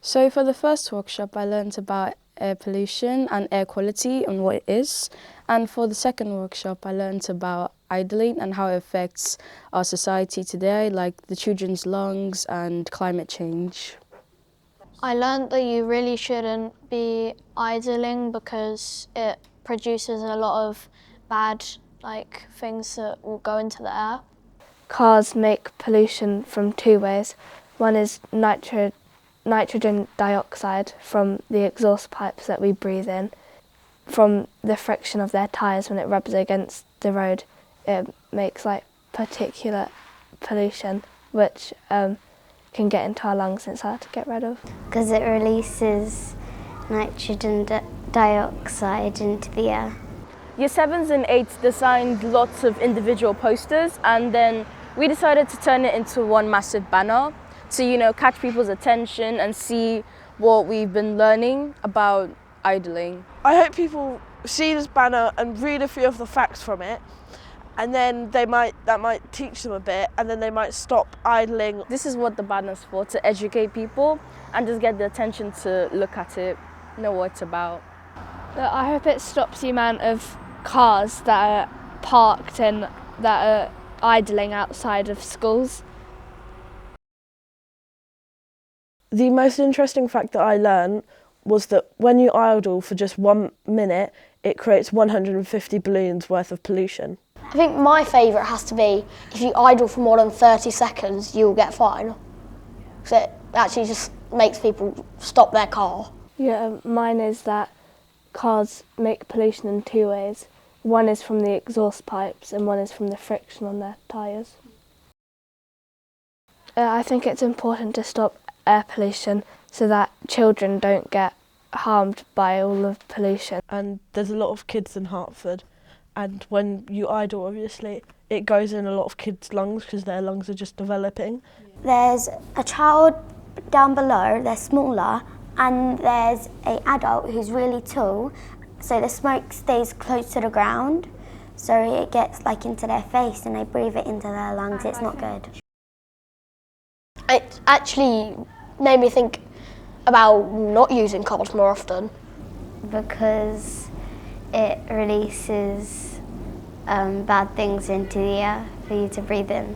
So for the first workshop, I learned about air pollution and air quality and what it is. And for the second workshop, I learned about idling and how it affects our society today, like the children's lungs and climate change. I learned that you really shouldn't be idling because it produces a lot of bad things that will go into the air. Cars make pollution from two ways. One is nitrogen dioxide from the exhaust pipes that we breathe in. From the friction of their tyres when it rubs against the road, it makes particulate pollution, which can get into our lungs and it's hard to get rid of. Because it releases nitrogen dioxide into the air. Year 7s and 8s designed lots of individual posters, and then we decided to turn it into one massive banner to, catch people's attention and see what we've been learning about idling. I hope people see this banner and read a few of the facts from it, and then that might teach them a bit, and then they might stop idling. This is what the banner's for, to educate people and just get the attention to look at it, know what it's about. I hope it stops the amount of cars that are parked and that are idling outside of schools. The most interesting fact that I learned was that when you idle for just 1 minute, it creates 150 balloons worth of pollution. I think my favourite has to be if you idle for more than 30 seconds, you'll get fined. So it actually just makes people stop their car. Yeah, mine is that cars make pollution in two ways. One is from the exhaust pipes and one is from the friction on their tyres. I think it's important to stop air pollution so that children don't get harmed by all of pollution. And there's a lot of kids in Hertford, and when you idle, obviously, it goes in a lot of kids' lungs because their lungs are just developing. There's a child down below, they're smaller, and there's an adult who's really tall, so the smoke stays close to the ground, so it gets into their face and they breathe it into their lungs. It's not good. It actually made me think about not using cars more often. Because it releases bad things into the air for you to breathe in.